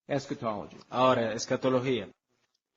Eschatology. Ahora, escatología.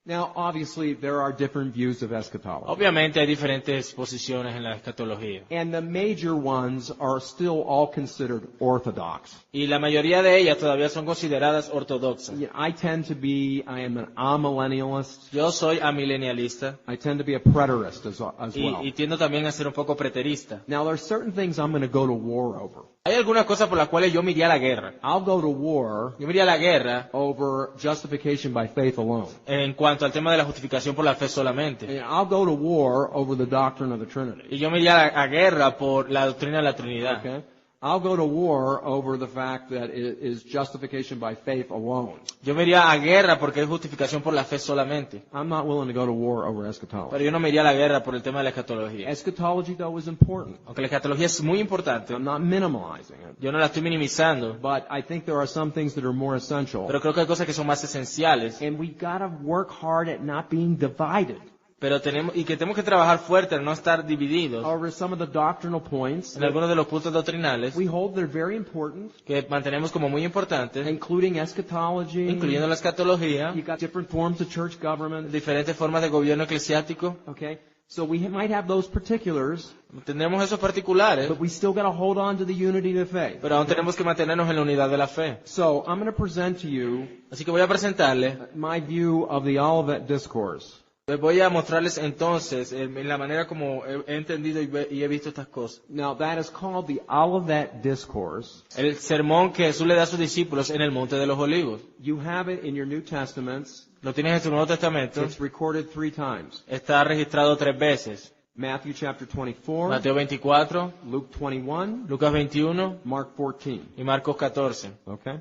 Now, obviously, there are different views of eschatology. Obviamente hay diferentes posiciones en la escatología. And the major ones are still all considered orthodox. Y la mayoría de ellas todavía son consideradas ortodoxas. I am an amillennialist. Yo soy amilenialista I tend to be a preterist as well. y tiendo también a ser un poco preterista. Now, there are certain things I'm going to go to war over. Hay algunas cosas por las cuales yo me iría a la guerra. I'll go to war Yo me iría a la guerra over justification by faith alone. en cuanto al tema de la justificación por la fe solamente. And I'll go to war over the doctrine of the Trinity. Y yo me iría a guerra por la doctrina de la Trinidad. Okay? I'll go to war over the fact that it is justification by faith alone. Yo me iría a guerra porque es justificación por la fe solamente. I'm not willing to go to war over eschatology. Pero yo no me iría a la guerra por el tema de la escatología. Eschatology, though, is important. Aunque la escatología es muy importante, I'm not minimizing it. yo no la estoy minimizando, But I think there are some things that are more essential. pero creo que hay cosas que son más esenciales. And we've got to work hard at not being divided Pero tenemos que trabajar fuerte en no estar divididos over some of the doctrinal points en algunos de los puntos doctrinales we hold that are very important, que mantenemos como muy importantes, including eschatology. incluyendo la escatología, You've got different forms of church government. diferentes formas de gobierno eclesiástico. Okay? So we might have those particulars, Tendremos esos particulares, but we still got to hold on to the unity of the faith. pero aún tenemos que mantenernos en la unidad de la fe. So I'm going to present to you Así que voy a presentarles, my view of the Olivet Discourse. les voy a mostrarles entonces la manera como he entendido y he visto estas cosas. Now that is called the Olivet Discourse. El sermón que Jesús le da a sus discípulos en el Monte de los Olivos. You have it in your New Testaments. Lo tienes en tu Nuevo Testamento. It's recorded 3 times. Está registrado 3 veces. Matthew chapter 24, Mateo 24, Luke 21, Lucas 21 Mark 14. y Marcos 14. Okay?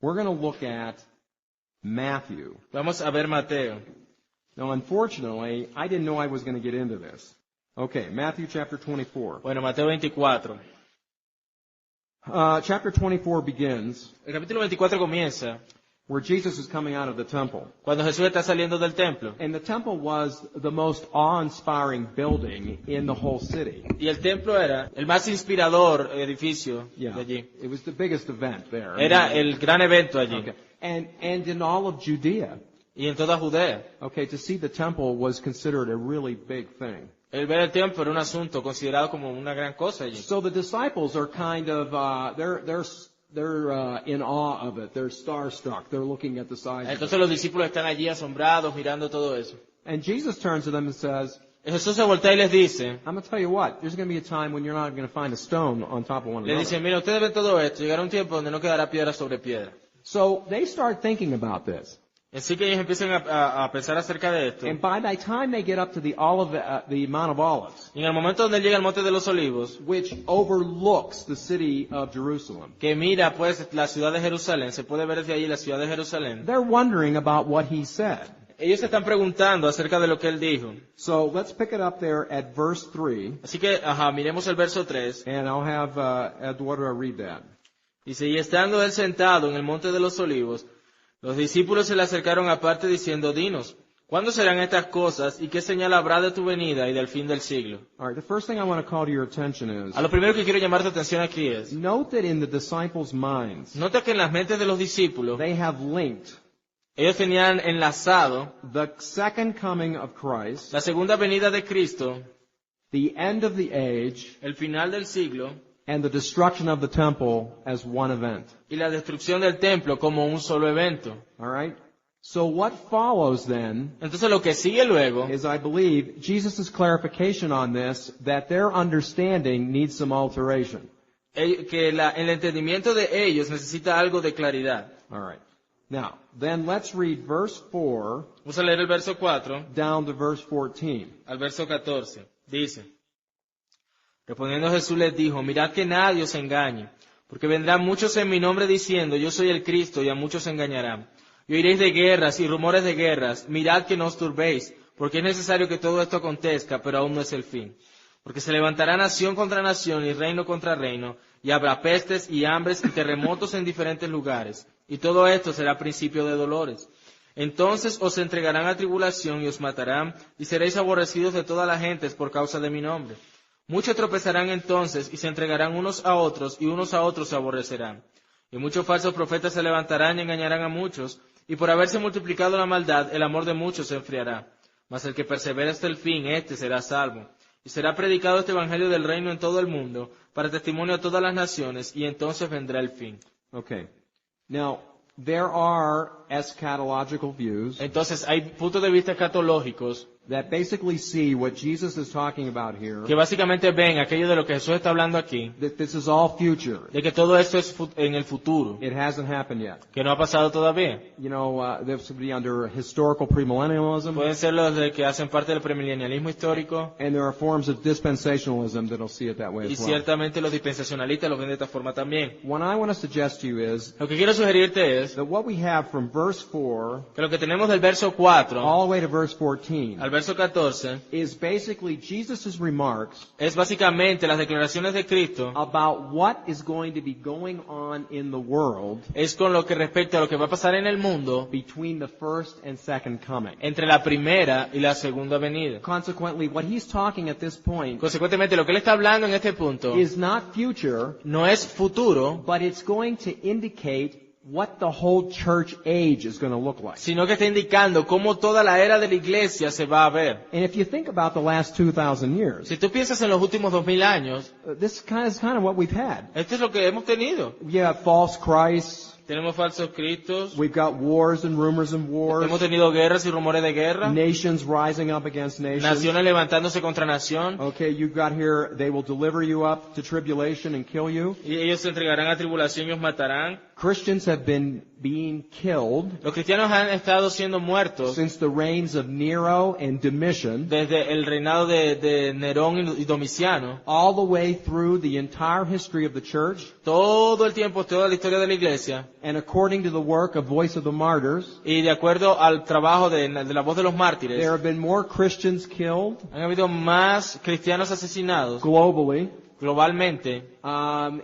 We're going to look at Matthew. Vamos a ver Mateo. Now, unfortunately, I didn't know I was going to get into this. Okay, Matthew chapter 24. Bueno, Mateo 24. Chapter 24 begins El capítulo 24 comienza where Jesus is coming out of the temple. cuando Jesús está saliendo del templo. And the temple was the most awe-inspiring building in the whole city. Y el templo era el más inspirador edificio Yeah, de allí. it was the biggest event there. Era el gran evento allí. Okay. And in all of Judea. Y en toda Judea. Okay, to see the temple was considered a really big thing. El ver el templo era un asunto considerado como una gran cosa allí. So the disciples are kind of they're in awe of it. They're starstruck. They're looking at the size of it. Entonces los discípulos están allí asombrados mirando todo eso. And Jesus turns to them and says, Jesús se voltea y les dice, I'm going to tell you what, there's going to be a time when you're not going to find a stone on top of one les dice, another. mira, ustedes ven todo esto, llegará un tiempo donde no quedará piedra sobre piedra. So they start thinking about this. Así que ellos empiezan a pensar acerca de esto. And by the time they get up to the Mount of Olives, Y en el momento donde llega al Monte de los Olivos, which overlooks the city of Jerusalem, que mira pues la ciudad de Jerusalén, se puede ver desde allí la ciudad de Jerusalén, they're wondering about what he said. ellos se están preguntando acerca de lo que él dijo. So let's pick it up there at verse 3, Así que, miremos el verso 3. and I'll have Eduardo read that. Dice, y estando él sentado en el Monte de los Olivos, los discípulos se le acercaron aparte diciendo, dinos, ¿cuándo serán estas cosas y qué señal habrá de tu venida y del fin del siglo? All right, the first thing I want to call to your attention is, A lo primero que quiero llamar tu atención aquí es, note that in the disciples' minds, nota que en las mentes de los discípulos, they have linked ellos tenían enlazado the second coming of Christ, la segunda venida de Cristo, the end of the age, el final del siglo and the destruction of the temple as one event. y la destrucción del templo como un solo evento. All right? So what follows then Entonces lo que sigue luego is, I believe, Jesus' clarification on this, that their understanding needs some alteration. que el entendimiento de ellos necesita algo de claridad. All right. Now, then let's read verse 4 Vamos a leer el verso 4 down to verse 14. al verso 14. Dice, respondiendo Jesús les dijo, mirad que nadie os engañe, porque vendrán muchos en mi nombre diciendo, yo soy el Cristo, y a muchos engañarán. Y oiréis de guerras y rumores de guerras, mirad que no os turbéis, porque es necesario que todo esto acontezca, pero aún no es el fin. Porque se levantará nación contra nación y reino contra reino, y habrá pestes y hambres y terremotos en diferentes lugares, y todo esto será principio de dolores. Entonces os entregarán a tribulación y os matarán, y seréis aborrecidos de todas las gentes por causa de mi nombre. Muchos tropezarán entonces y se entregarán unos a otros, y unos a otros se aborrecerán. Y muchos falsos profetas se levantarán y engañarán a muchos, y por haberse multiplicado la maldad, el amor de muchos se enfriará. Mas el que persevera hasta el fin, éste será salvo. Y será predicado este evangelio del reino en todo el mundo, para testimonio a todas las naciones, y entonces vendrá el fin. Okay. Now, there are eschatological views Entonces hay puntos de vista escatológicos that basically see what Jesus is talking about here, que básicamente ven aquello de lo que Jesús está hablando aquí, that this is all future. de que todo esto es en el futuro, It hasn't happened yet. que no ha pasado todavía. You know, this would be under historical premillennialism, Pueden ser los de que hacen parte del premilenialismo histórico, and there are forms of dispensationalism that'll see it that way y as well. ciertamente los dispensacionalistas lo ven de esta forma también. What I want to suggest to you is Lo que quiero sugerirte es that what we have from verse 4 que lo que tenemos del verso 4 all the way to verse 14 al verso 14 is basically Jesus' remarks es básicamente las declaraciones de Cristo, about what is going to be going on in the world es con lo que respecta a lo que va a pasar en el mundo between the first and second coming. entre la primera y la segunda venida. Consequently, what he's talking at this point Consecuentemente, lo que él está hablando en este punto is not future, no es futuro, but it's going to indicate what the whole church age is going to look like. sino que está indicando cómo toda la era de la iglesia se va a ver. And if you think about the last 2,000 years, Si tú piensas en los últimos 2000 años, this is kind of what we've had. esto es lo que hemos tenido. We have false Christs. Tenemos falsos cristos, We've got wars and rumors and wars. hemos tenido guerras y rumores de guerra, Nations rising up against nations. naciones levantándose contra nación, Okay, you've got here, they will deliver you up to tribulation and kill you. y ellos se entregarán a tribulación y os matarán. Christians have been being killed Los cristianos han estado siendo muertos since the reigns of Nero and Domitian, desde el reinado de Nerón y Domiciano, all the way through the entire history of the church. todo el tiempo, toda la historia de la iglesia, And according to the work of Voice of the Martyrs, y de acuerdo al trabajo de la voz de los there mártires, have been more Christians killed han habido más cristianos asesinados globally globalmente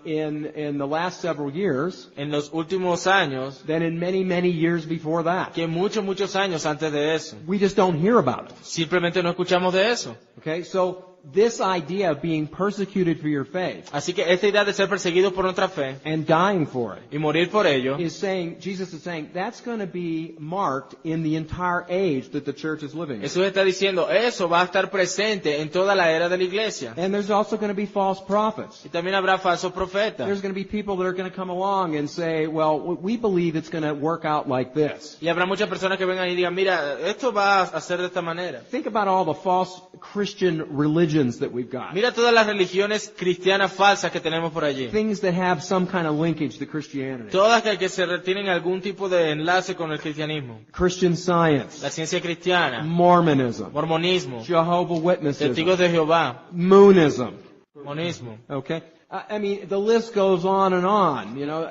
in the last several years en los últimos años than in many, many years before that. que muchos años antes de eso. We just don't hear about it. Simplemente no escuchamos de eso. Okay, so this idea of being persecuted for your faith Así que esta idea de ser perseguidos por nuestra fe and dying for it y morir por ello, is saying, Jesus is saying, that's going to be marked in the entire age that the church is living in. Jesús está diciendo, eso va a estar presente en toda la era de la iglesia. And there's also going to be false prophets. Y también habrá falsos profetas. There's going to be people that are going to come along and say, well, we believe it's going to work out like this. Y habrá muchas personas que vengan y digan, mira, esto va a ser de esta manera. Think about all the false Christian religions that we've got. Mira todas las religiones cristianas falsas que tenemos por allí. Things that have some kind of linkage to Christianity. Todas que tienen algún tipo de enlace con el cristianismo. Christian Science, La ciencia cristiana, Mormonism, mormonismo, Jehovah's Witnesses, testigos de Jehová, Moonism. mormonismo. Okay? I mean, the list goes on and on. You know,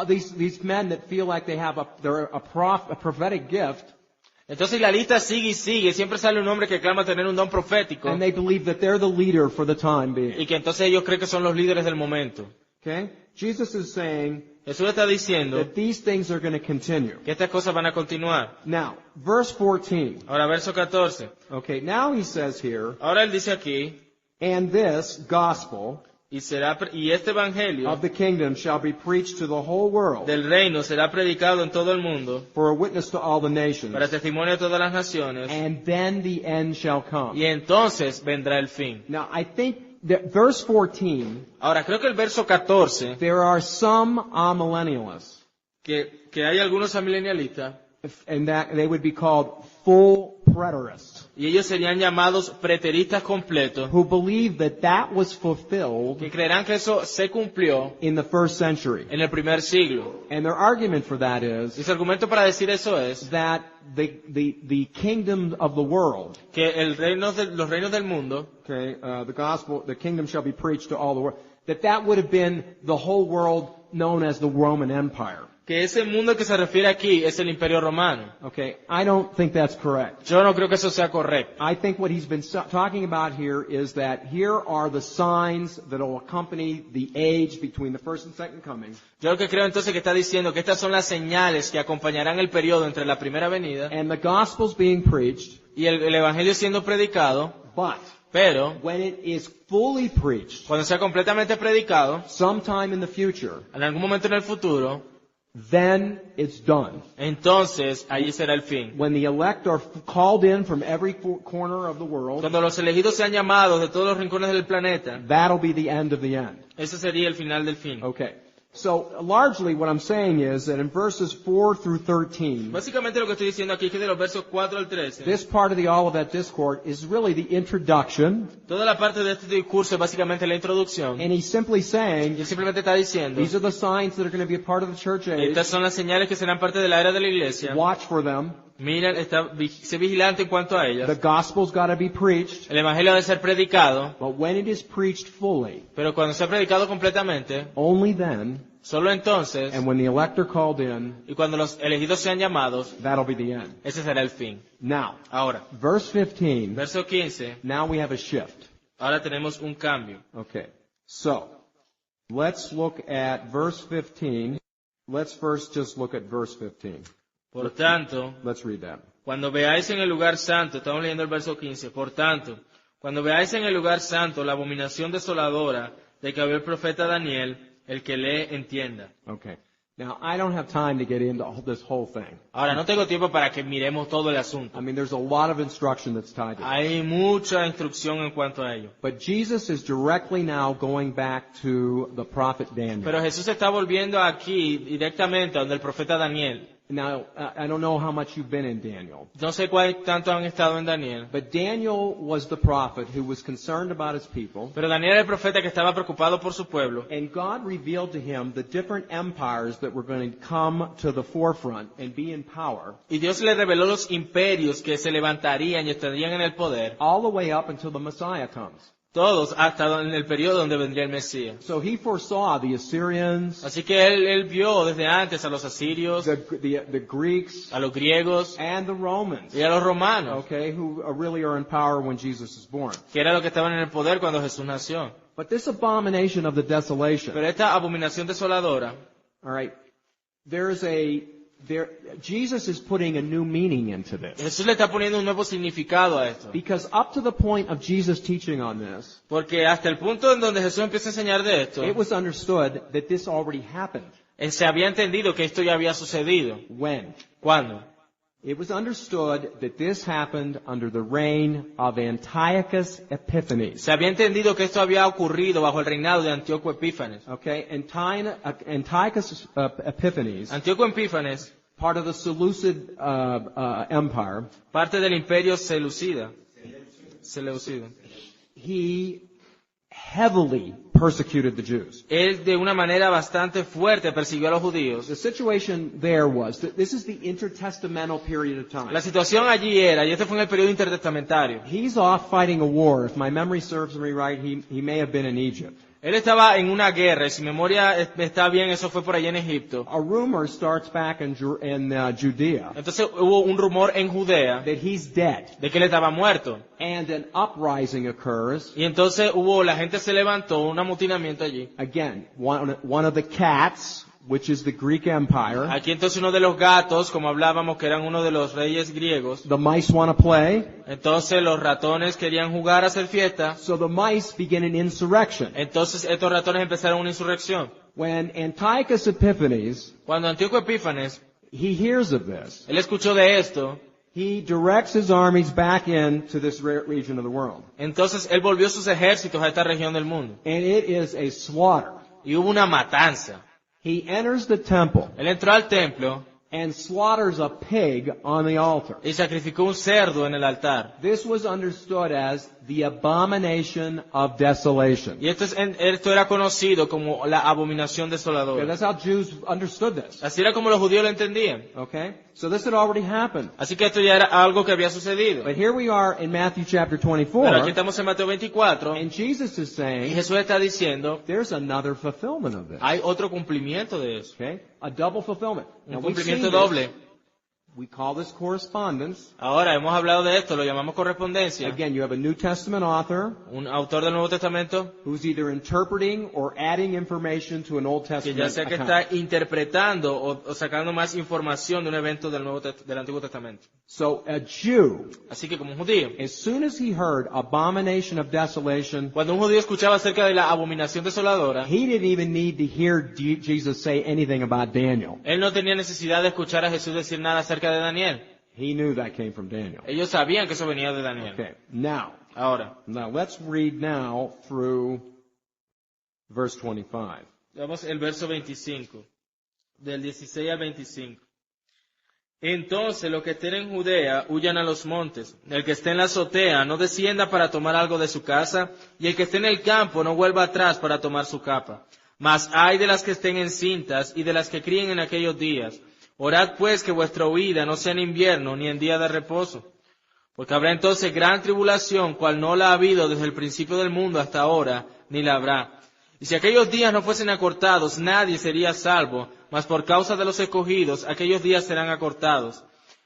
these men that feel like they're a prophetic gift, Entonces la lista sigue y sigue. Siempre sale un hombre que clama tener un don profético. and they believe that they're the leader for the time being. Y que entonces ellos creen que son los líderes del momento. Okay? Jesus is saying Jesús está diciendo that these things are going to continue. que estas cosas van a continuar. Now, verse 14. Ahora, verso 14. Okay, now he says here, Ahora él dice aquí, and this gospel y este evangelio of the kingdom shall be preached to the whole world del reino será predicado en todo el mundo for a witness to all the nations, para testimonio de todas las naciones, and then the end shall come. y entonces vendrá el fin. Now, I think that verse 14, Ahora, creo que el verso 14, there are some amillennialists, que hay algunos amilenialistas, and that they would be called full preterists, y ellos serían llamados preteristas completos, who believe that was fulfilled que creerán que eso se cumplió in the first century. en el primer siglo. And their argument for that is Y su argumento para decir eso es that the kingdom of the world, que los reinos del mundo, okay, the gospel, the kingdom shall be preached to all the world, that would have been the whole world known as the Roman Empire. que ese mundo que se refiere aquí es el Imperio Romano. Okay, I don't think that's correct. Yo no creo que eso sea correcto. I think what he's been talking about here is that here are the signs that will accompany the age between the first and second coming. Yo lo que creo entonces que está diciendo que estas son las señales que acompañarán el periodo entre la primera venida And the gospel's being preached, y el evangelio siendo predicado, but Pero when it is fully preached, cuando sea completamente predicado, sometime in the future, en algún momento en el futuro, then it's done. entonces allí será el fin. When the elect are called in from every corner of the world, Cuando los elegidos sean llamados de todos los rincones del planeta, that'll be the end of the end. ese sería el final del fin. Okay. So largely what I'm saying is that in verses 4 through 13, Básicamente lo que estoy diciendo aquí es que de los versos 4 al 13, this part of the Olivet Discourse is really the introduction, toda la parte de este discurso es básicamente la introducción. and he's simply Y saying, él simplemente está diciendo, these are the signs that are going to be a part of the church age. estas son las señales que serán parte de la era de la iglesia. Watch for them. Mira, sé vigilante en cuanto a The ellas. gospel's got to be preached, El evangelio debe ser predicado, but when it is preached fully, pero cuando sea predicado completamente, only then, solo entonces, and when the elect are called in, y cuando los elegidos sean llamados, that'll be the end. ese será el fin. Now, Ahora, verse 15, verso 15, now we have a shift. ahora tenemos un cambio. Okay. So, let's look at verse 15. Let's first just look at verse 15. Por tanto, Let's read that. cuando veáis en el lugar santo, estamos leyendo el verso 15, por tanto, cuando veáis en el lugar santo la abominación desoladora de que habló el profeta Daniel, el que lee entienda. Okay. Now, I don't have time to get into this whole thing. Ahora, no tengo tiempo para que miremos todo el asunto. I mean, there's a lot of instruction that's tied to it. Hay mucha instrucción en cuanto a ello. But Jesus is directly now going back to the prophet Daniel. Pero Jesús está volviendo aquí directamente a donde el profeta Daniel. Now, I don't know how much you've been in Daniel, No sé cuál tanto han estado en Daniel. but Daniel was the prophet who was concerned about his people, Pero Daniel era el profeta que estaba preocupado por su pueblo. and God revealed to him the different empires that were going to come to the forefront and be in power, Y Dios le reveló los imperios que se levantarían y estarían en el poder. all the way up until the Messiah comes. Todos hasta en el periodo donde vendría el Mesías. So he foresaw the Assyrians, Así que él vio desde antes a los asirios, the Greeks, a los griegos and the Romans, y a los romanos, okay, who really are in power when Jesus is born. que era lo que estaban en el poder cuando Jesús nació. But this abomination of the desolation, Pero esta abominación desoladora, all right, Jesus is putting a new meaning into this. Jesús le está poniendo un nuevo significado a esto. Because up to the point of Jesus teaching on this, Porque hasta el punto en donde Jesús empieza a enseñar de esto, it was understood that this already happened. se había entendido que esto ya había sucedido. When? ¿Cuándo? It was understood that this happened under the reign of Antiochus Epiphanes. Se había entendido que esto había ocurrido bajo el reinado de Antíoco Epífanes. Okay, Antiochus Epiphanes, Antíoco Epífanes, part of the Seleucid Empire, parte del imperio Seleucida. he heavily persecuted the Jews. Él de una manera bastante fuerte persiguió a los judíos. The situation there was that this is the intertestamental period of time. La situación allí era, y este fue en el periodo intertestamentario, He's off fighting a war. If my memory serves me right, he may have been in Egypt. él estaba en una guerra, y si mi memoria está bien, eso fue por allá en Egipto. A rumor starts back in Judea Entonces hubo un rumor en Judea that he's dead, de que él estaba muerto. and an uprising occurs. Y entonces la gente se levantó, un amotinamiento allí. Again, one of the cats, which is the Greek Empire. Aquí entonces uno de los gatos, como hablábamos, que eran uno de los reyes griegos. The mice want to play, Entonces los ratones querían jugar, hacer fiesta. so the mice begin an insurrection. Entonces estos ratones empezaron una insurrección. When Antiochus Epiphanes, Cuando Antíoco Epífanes, he hears of this, él escuchó de esto, he directs his armies back into this region of the world. entonces él volvió sus ejércitos a esta región del mundo. And it is a slaughter. Y hubo una matanza. He enters the temple Él entró al templo and slaughters a pig on the altar. y sacrificó un cerdo en el altar. This was understood as the abomination of desolation. Y esto era conocido como la abominación Okay, desoladora. that's how Jews understood this. Así era como los judíos lo entendían. Okay? So this had already happened. Así que esto ya era algo que había sucedido. But here we are in Matthew chapter Pero aquí 24, estamos en Mateo 24 and Jesus is y saying, Jesús está diciendo, there's another fulfillment of this. hay otro cumplimiento de eso. Okay? A double fulfillment. Un Now, we've cumplimiento seen this. doble. We call this correspondence. Ahora, hemos hablado de esto, lo llamamos correspondencia. Again, you have a New Testament author Un autor del Nuevo Testamento who's either interpreting or adding information to an Old que Testament ya sea que account. está interpretando o sacando más información de un evento del Antiguo Testamento. So a Jew, Así que como un judío, as soon as he heard abomination of desolation, cuando un judío escuchaba acerca de la abominación desoladora, he didn't even need to hear Jesus say anything about Daniel. él no tenía necesidad de escuchar a Jesús decir nada acerca de Daniel. He knew that came from Daniel. Ellos sabían que eso venía de Daniel. Okay, now Ahora, let's read now through verse 25. vamos el verso 25, del 16 al 25. Entonces los que estén en Judea huyan a los montes. El que esté en la azotea no descienda para tomar algo de su casa, y el que esté en el campo no vuelva atrás para tomar su capa. Mas hay de las que estén encintas y de las que críen en aquellos días. Orad pues que vuestra huida no sea en invierno ni en día de reposo. Porque habrá entonces gran tribulación, cual no la ha habido desde el principio del mundo hasta ahora, ni la habrá. Y si aquellos días no fuesen acortados, nadie sería salvo, mas por causa de los escogidos, aquellos días serán acortados.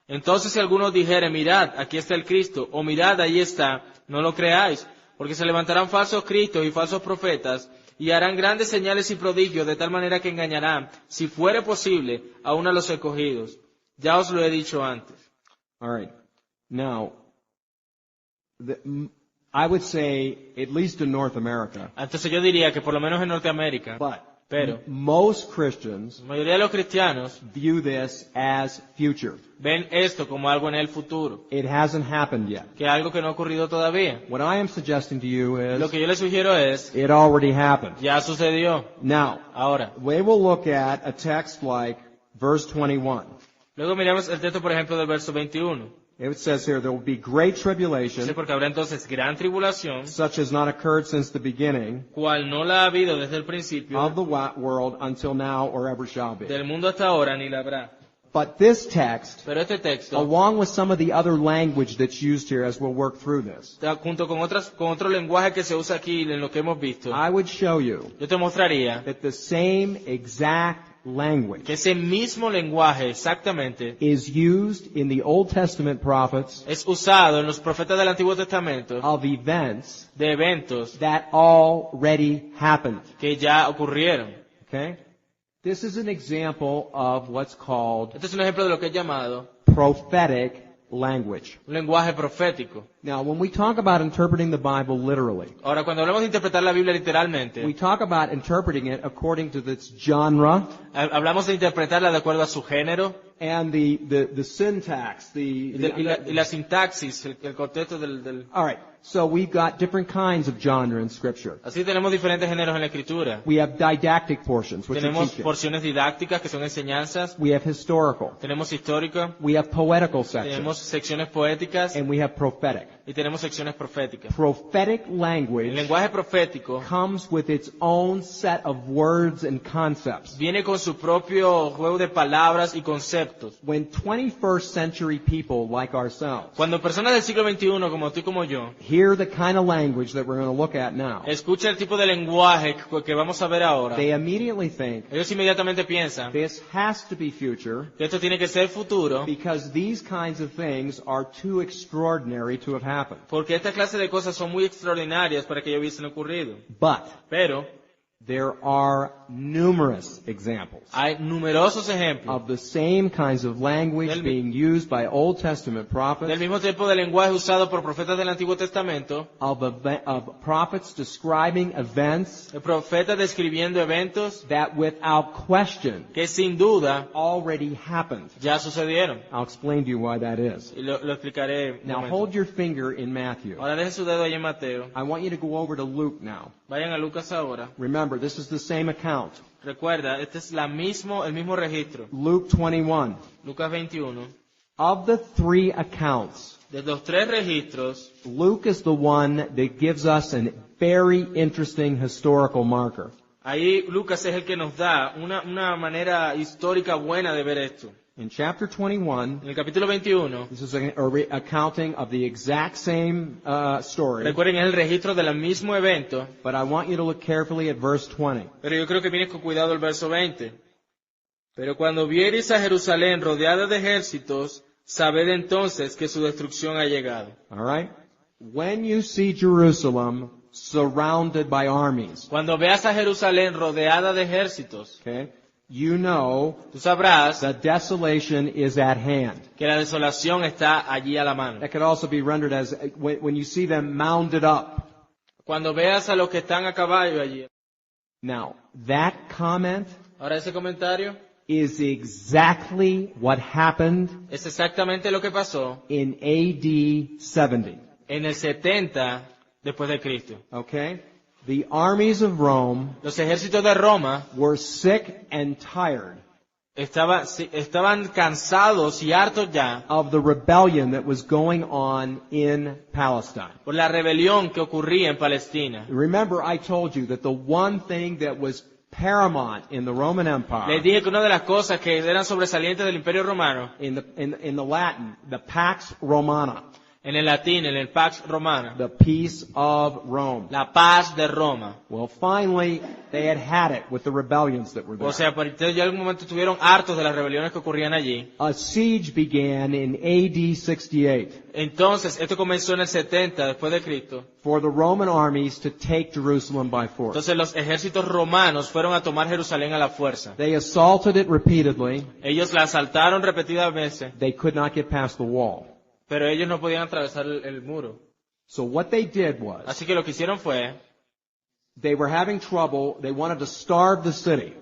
Entonces si alguno dijere, mirad, aquí está el Cristo, o mirad, ahí está, no lo creáis, porque se levantarán falsos cristos y falsos profetas, y harán grandes señales y prodigios, de tal manera que engañarán, si fuere posible, aún a los escogidos. Ya os lo he dicho antes. All right. Now, I would say, at least in North America, Entonces yo diría que por lo menos en Norteamérica, but pero most Christians la mayoría de los cristianos view this as future. ven esto como algo en el futuro, It hasn't happened yet. que es algo que no ha ocurrido todavía. What I am suggesting to you Lo is, que yo le sugiero es, it already happened. ya sucedió. Now, Ahora, we will look at a text like verse 21. luego miramos el texto, por ejemplo, del verso 21. It says here, there will be great Dice, tribulation, porque habrá entonces gran tribulación, such as not occurred since the beginning cual no la ha habido desde el principio of the world until now or ever shall be. del mundo hasta ahora, ni la habrá. But this text, Pero este texto, along with some of the other language that's used here as we'll work through this, junto con otro lenguaje que se usa aquí en lo que hemos visto, I would show you yo te mostraría that the same exact language que ese mismo lenguaje exactamente is used in the Old Testament prophets es usado en los profetas del Antiguo Testamento of events de eventos that already happened. que ya ocurrieron. Okay? This is an example of what's called Este es un ejemplo de lo que es llamado prophetic language. un lenguaje profético. Now, when we talk about interpreting the Bible literally, Ahora, cuando hablamos de interpretar la Biblia literalmente, we talk about interpreting it according to its genre hablamos de interpretarla de acuerdo a su género and the syntax, y la sintaxis, el contexto del... All right. So we've got different kinds of genre in Scripture. Así tenemos diferentes géneros en la Escritura. We have didactic portions, which are Tenemos teaching. porciones didácticas, que son enseñanzas. We have historical. Tenemos histórico. We have poetical Tenemos sections. secciones poéticas. And we have prophetic. Y tenemos secciones proféticas. Prophetic El language lenguaje profético comes with its own set of words and concepts. viene con su propio juego de palabras y conceptos. When 21st century people like ourselves Cuando personas del siglo XXI, como tú y como yo, hear the kind of language that we're going to look at now, escuchan el tipo de lenguaje que vamos a ver ahora, they immediately think ellos inmediatamente piensan this has to be future que esto tiene que ser futuro, because these kinds of things are too extraordinary to have happened. porque esta clase de cosas son muy extraordinarias para que ya hubiesen ocurrido. But Pero there are numerous examples hay numerosos ejemplos of the same kinds of language Del- being used by Old Testament del prophets, mismo tipo de lenguaje usado por profetas del Antiguo Testamento, of prophets describing events de profetas describiendo eventos that without question que sin duda already happened. ya sucedieron. I'll explain to you why that is. Y lo explicaré un Now momento. hold your finger in Matthew. Ahora dejen su dedo ahí en Mateo. I want you to go over to Luke now. Vayan a Lucas ahora. Remember, this is the same account. Recuerda, este es el mismo registro. Luke 21. Lucas 21. Of the three accounts, De los tres registros, Luke is the one that gives us a very interesting historical marker. ahí Lucas es el que nos da una manera histórica buena de ver esto. In chapter 21, En el capítulo 21, this is a accounting of the exact same story, recuerden, es el registro del mismo evento, but I want you to look carefully at verse 20. pero yo creo que vienes con cuidado el verso 20. Pero cuando viereis a Jerusalén rodeada de ejércitos sabed entonces que su destrucción ha llegado. All right? When you see Jerusalem surrounded by armies, Cuando veas a Jerusalén rodeada de ejércitos, okay, you know tú sabrás the desolation is at hand. que la desolación está allí a la mano. That could also be rendered as when you see them mounded up. Cuando veas a los que están a caballo allí. Now, that comment Ahora ese comentario is exactly what happened es exactamente lo que pasó in AD 70. en el 70 después de Cristo. Okay? The armies of Rome Los ejércitos de Roma were sick and tired estaban cansados y hartos ya of the rebellion that was going on in Palestine. por la rebelión que ocurría en Palestina. Remember, I told you that the one thing that was paramount in the Roman Les Empire, dije que una de las cosas que eran sobresalientes del Imperio Romano, in the Latin, the Pax Romana, en el latín, en el Pax Romana, the peace of Rome. la paz de Roma. Well, finally, they had it with the rebellions that were there. O sea, ya en algún momento estuvieron hartos de las rebeliones que ocurrían allí. A siege began in AD 68 Entonces, esto comenzó en el 70 después de Cristo. for the Roman armies to take Jerusalem by force. Entonces los ejércitos romanos fueron a tomar Jerusalén a la fuerza. They assaulted it repeatedly. Ellos la asaltaron repetidas veces, They could not get past the wall. pero ellos no podían atravesar el muro. So what they did was, Así que lo que hicieron fue, they were having trouble. They wanted to starve the city.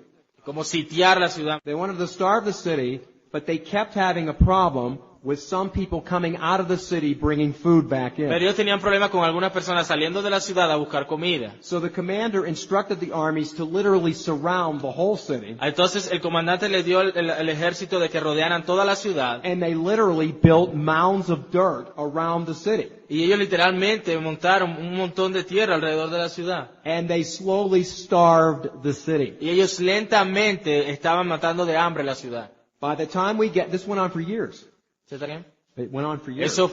como sitiar la ciudad. They wanted to starve the city, but they kept having a problem with some people coming out of the city bringing food back in. Pero ellos tenían problemas con algunas personas saliendo de la ciudad a buscar comida. So the commander instructed the armies to literally surround the whole city. Entonces el comandante le dio el ejército de que rodearan toda la ciudad. And they literally built mounds of dirt around the city. Y ellos literalmente montaron un montón de tierra alrededor de la ciudad. And they slowly starved the city. Y ellos lentamente estaban matando de hambre la ciudad. By the time this went on for years. ¿Sí está bien? It went on for years. Eso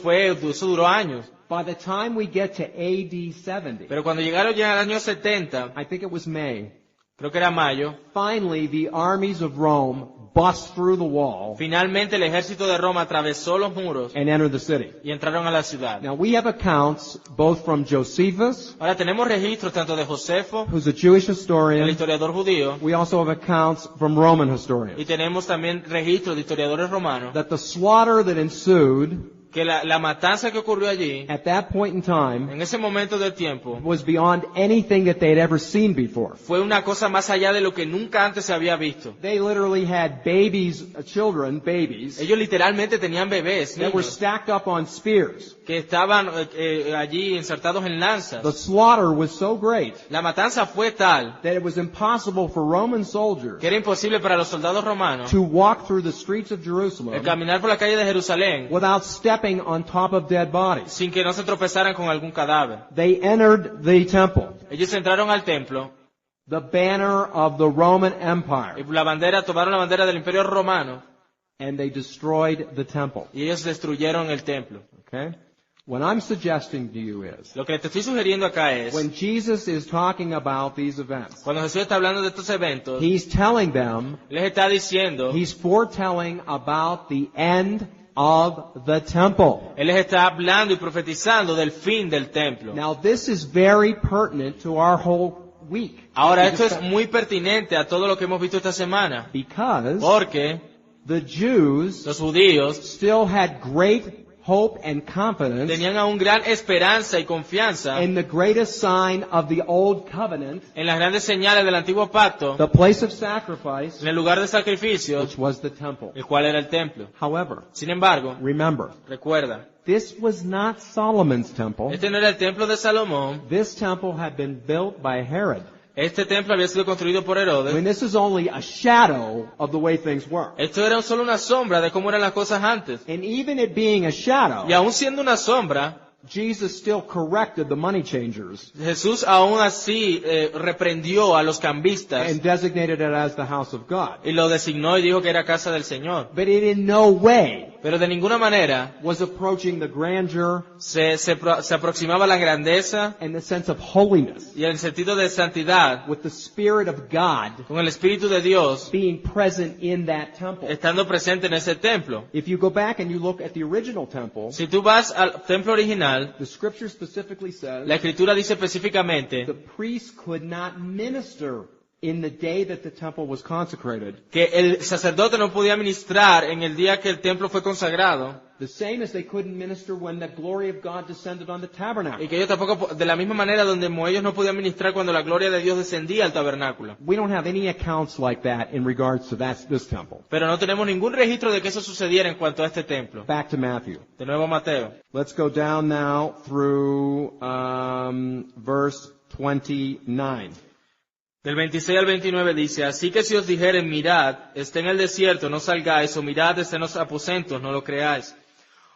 duró años. By the time we get to AD 70, Pero cuando llegaron ya al año 70, I think it was May, creo que era mayo, finally the armies of Rome bust through the wall finalmente el ejército de Roma atravesó los muros and entered the city. y entraron a la ciudad. Now we have accounts both from Josephus, Ahora tenemos registros tanto de Josefo, who's a Jewish el historian. historiador judío, We also have accounts from Roman y historians tenemos también registros de historiadores romanos, that the slaughter that ensued que la matanza que ocurrió allí, at that point in time en ese momento del tiempo, was beyond anything that they'd ever seen before. fue una cosa más allá de lo que nunca antes se había visto. They literally had babies, Ellos literalmente tenían bebés, that were niños, stacked up on spears. que estaban allí insertados en The lanzas. slaughter was so great La matanza fue tal that it was impossible for Roman soldiers que era imposible para los soldados romanos to walk through the streets of el Jerusalem caminar por la calle de Jerusalén without stepping on top of dead bodies. sin que no se tropezaran con algún cadáver. They entered the temple, Ellos entraron al templo the banner of the Roman y Empire, tomaron la bandera del Imperio Romano and they destroyed the temple. y ellos destruyeron el templo. Okay? What I'm suggesting to you is, Lo que te estoy sugiriendo acá es, when Jesus is talking about these events, cuando Jesús está hablando de estos eventos, He's telling them, les está diciendo, He's foretelling about the end of the temple. Él les está hablando y profetizando del fin del templo. Now this is very pertinent to our whole week. Ahora, esto es muy pertinente a todo lo que hemos visto esta semana, Because porque the Jews los judíos still had great hope and confidence tenían aún gran esperanza y confianza in the greatest sign of the old covenant, en las grandes señales del antiguo pacto, the place of sacrifice, en el lugar de sacrificios, which was the temple. el cual era el templo. However, Sin embargo, remember, recuerda, this was not Solomon's temple. este no era el templo de Salomón, This temple had been built by Herod. este templo había sido construido por I mean, Herodes. this is only a shadow of the way things were. Esto era solo una sombra de cómo eran las cosas antes. And even it being a shadow, Y aún siendo una sombra, Jesus still corrected the money changers Jesús aún así reprendió a los cambistas and designated it as the house of God. y lo designó y dijo que era casa del Señor. But it in no way Pero de ninguna manera was approaching the grandeur se aproximaba a la grandeza and the sense of holiness y el sentido de santidad with the Spirit of God con el Espíritu de Dios being present in that temple. estando presente en ese templo. If you go back and you look at the original temple, Si tú vas al templo original, the scripture specifically says la Escritura dice específicamente the priest could not minister in the day that the temple was consecrated. que el sacerdote no podía ministrar en el día que el templo fue consagrado, The same as they couldn't minister when the glory of God descended on the tabernacle. y que ellos tampoco, de la misma manera donde ellos no podían ministrar cuando la gloria de Dios descendía al tabernáculo. We don't have any accounts like that in regards to this temple. Pero no tenemos ningún registro de que eso sucediera en cuanto a este templo. Back to Matthew. De nuevo Mateo. Let's go down now through verse 29. Del 26 al 29 dice, así que si os dijeren, mirad, está en el desierto, no salgáis, o mirad, está en los aposentos, no lo creáis.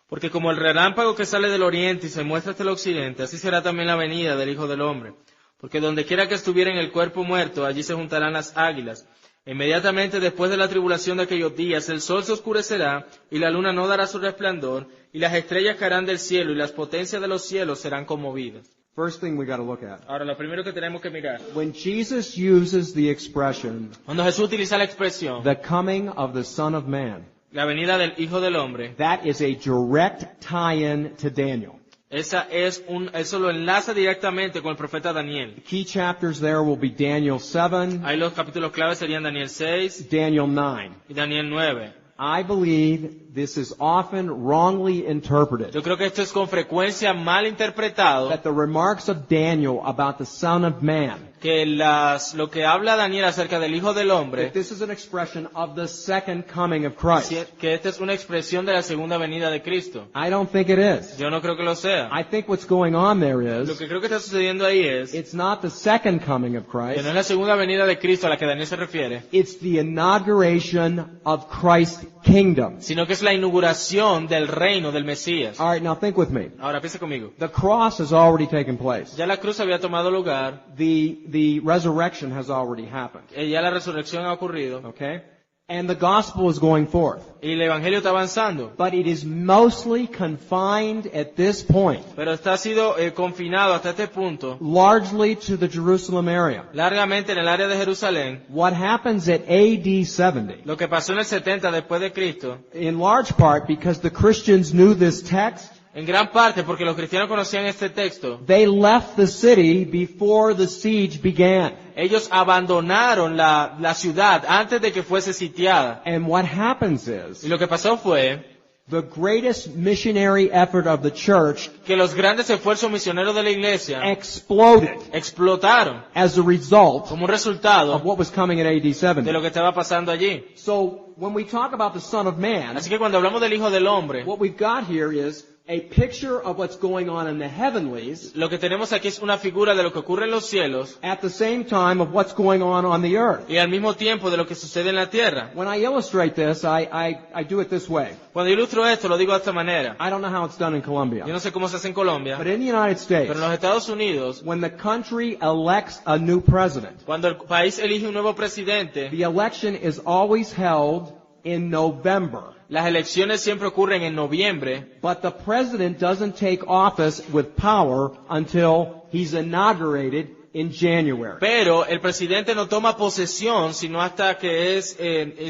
Porque como el relámpago que sale del oriente y se muestra hasta el occidente, así será también la venida del Hijo del Hombre. Porque donde quiera que estuviera en el cuerpo muerto, allí se juntarán las águilas. Inmediatamente después de la tribulación de aquellos días, el sol se oscurecerá, y la luna no dará su resplandor, y las estrellas caerán del cielo, y las potencias de los cielos serán conmovidas. First thing we got to look at. Ahora, lo primero que tenemos que mirar, When Jesus uses the expression, cuando Jesús utiliza la expresión, the coming of the Son of Man, la venida del Hijo del Hombre, that is a direct tie-in to Daniel. eso lo enlaza directamente con el profeta Daniel. The key chapters there will be Daniel 7, Ahí los capítulos claves serían Daniel 6 Daniel 9. y Daniel 9. I believe this is often wrongly interpreted. Yo creo que esto es con frecuencia mal interpretado, That the remarks of Daniel about the Son of Man, que lo que habla Daniel acerca del Hijo del Hombre, that this is an expression of the second coming of Christ. que esta es una expresión de la segunda venida de Cristo. I don't think it is. Yo no creo que lo sea. I think what's going on there Lo is, que creo que está sucediendo ahí es it's not the second coming of que Christ, no es la segunda venida de Cristo a la que Daniel se refiere, it's the inauguration of Christ's kingdom. sino que es la inauguración del reino del Mesías. All right, now think with me. Ahora piensa conmigo. The cross has already taken place. Ya la cruz había tomado lugar, The resurrection has already happened. ya la resurrección ha ocurrido, Okay? And the gospel is going forth. y el evangelio está avanzando, But it is mostly confined at this point, pero ha sido confinado hasta este punto, largely to the Jerusalem area. largamente en el área de Jerusalén. What happens at AD 70, Lo que pasó en el 70 después de Cristo, in large part because the Christians knew this text, en gran parte porque los cristianos conocían este texto, they left the city before the siege began. ellos abandonaron la ciudad antes de que fuese sitiada. And what happens Y is, lo que pasó fue the greatest missionary effort of the church que los grandes esfuerzos misioneros de la iglesia exploded explotaron as a result como un resultado of what was coming at AD de 70. lo que estaba pasando allí. So, when we talk about the Son of Man, Así que cuando hablamos del Hijo del Hombre, what we've got here is a picture of what's going on in the heavenlies lo que tenemos aquí es una figura de lo que ocurre en los cielos at the same time of what's going on the earth. y al mismo tiempo de lo que sucede en la tierra. When I illustrate this, I do it this way. Cuando ilustro esto, lo digo de esta manera. I don't know how it's done in Yo Colombia, no sé cómo se hace en Colombia, but in the United States, pero en los Estados Unidos, when the country elects a new president, cuando el país elige un nuevo presidente, the election is always held in November. las elecciones siempre ocurren en noviembre, But the president doesn't take office with power until he's inaugurated in January. pero el presidente no toma posesión sino hasta que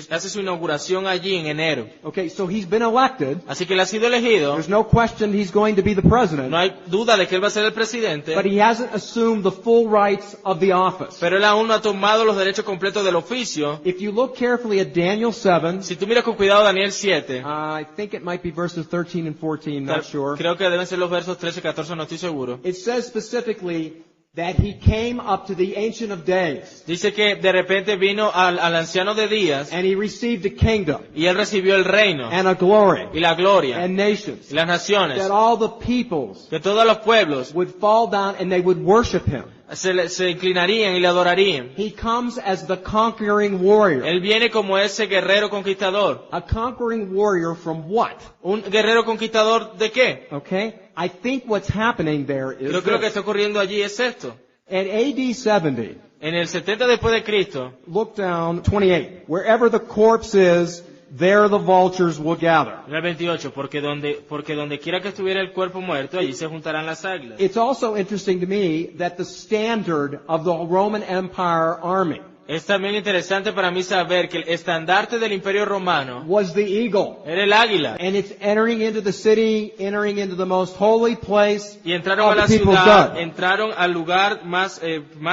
hace su inauguración allí en enero. Okay, so he's been elected. Así que él ha sido elegido, There's no question he's going to be the president. no hay duda de que él va a ser el presidente, But he hasn't assumed the full rights of the office. pero él aún no ha tomado los derechos completos del oficio. If you look carefully at Daniel 7, Si tú miras con cuidado Daniel 7, I think it might be verses 13 and 14, not sure. creo que deben ser los versos 13 y 14, no estoy seguro. It says specifically that he came up to the Ancient of Days, Dice que de repente vino al anciano de días and he received a kingdom, y él recibió el reino and a glory, y la gloria and nations, y las naciones, that all the peoples que todos los pueblos would fall down and they would worship him. se inclinarían y le adorarían. He comes as the conquering warrior. Él viene como ese guerrero conquistador. A conquering warrior from what? ¿Un guerrero conquistador de qué? Okay? I think what's happening there is Yo creo que this. está ocurriendo allí es esto. At AD 70, En el 70 después de Cristo, look down 28. Wherever the corpse is, there the vultures will gather. En el 28, porque donde quiera que estuviera el cuerpo muerto, allí se juntarán las águilas. It's also interesting to me that the standard of the Roman Empire army Es también interesante para mí saber que el estandarte del Imperio Romano was the eagle. era el águila. And it's entering into the city, entering into the most holy place Y entraron a of la the people's ciudad, God. entraron al lugar más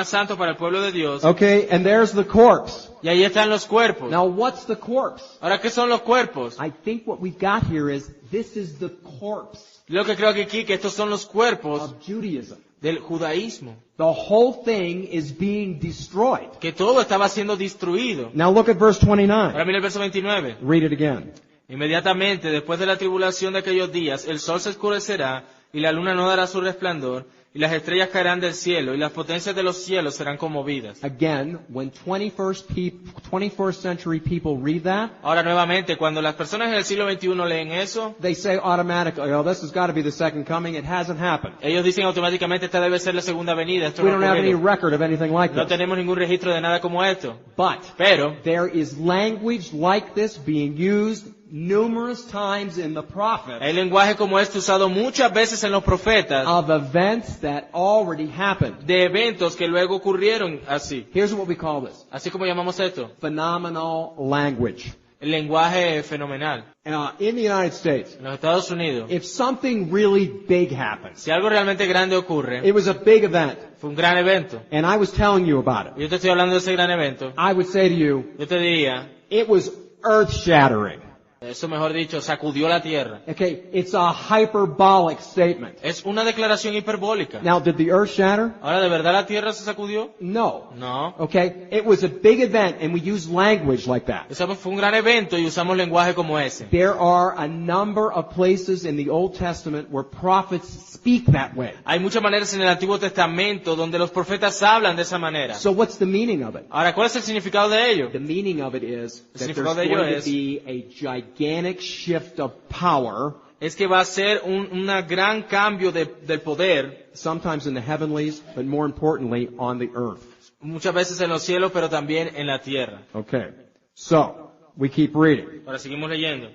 santo para el pueblo de Dios. Okay, and there's the corpse. Y ahí están los cuerpos. Now what's the corpse? Ahora, ¿qué son los cuerpos? I think what we've got here is, this is the corpse Lo que creo que aquí, que estos son los cuerpos of Judaism. del judaísmo. The whole thing is being destroyed. Que todo estaba siendo destruido. Now look at verse 29. Ahora mira el verso 29. Read it again. Inmediatamente después de la tribulación de aquellos días, el sol se oscurecerá y la luna no dará su resplandor y las estrellas caerán del cielo y las potencias de los cielos serán conmovidas. Again, when 21st century people read that, Ahora nuevamente, cuando las personas en el siglo XXI leen eso, they say automatically, oh, this has got to be the second coming. It hasn't happened. ellos dicen automáticamente esta debe ser la segunda venida. Esto We no don't ha have any ocurrido. record of anything like No this. tenemos ningún registro de nada como esto. But Pero there is language like this being used numerous times in the prophets hay lenguaje como este usado muchas veces en los profetas of events that already happened. de eventos que luego ocurrieron así. Here's what we call this. Así como llamamos esto, Phenomenal language. el lenguaje fenomenal. In the United States, En los Estados Unidos, if something really big happens, si algo realmente grande ocurre, it was a big event, fue un gran evento, and I was telling you about it, yo te estoy hablando de ese gran evento, I would say to you, yo te diría, it was earth-shattering. eso mejor dicho, sacudió la tierra. Okay, it's a hyperbolic statement. Es una declaración hiperbólica. Now, did the earth shatter? Ahora, ¿de verdad la tierra se sacudió? No. No. Okay, it was a big event, and we use language like that. Eso fue un gran evento y usamos lenguaje como ese. There are a number of places in the Old Testament where prophets speak that way. Hay muchas maneras en el Antiguo Testamento donde los profetas hablan de esa manera. So what's the meaning of it? Ahora, ¿cuál es el significado de ello? The meaning of it is that there's significado de ello going to es- be a gigantic shift of power, Es que va a ser un gran cambio del poder, sometimes in the heavenlies, but more importantly, on the earth. muchas veces en los cielos, pero también en la tierra. Okay. So, we keep reading. Ahora seguimos leyendo.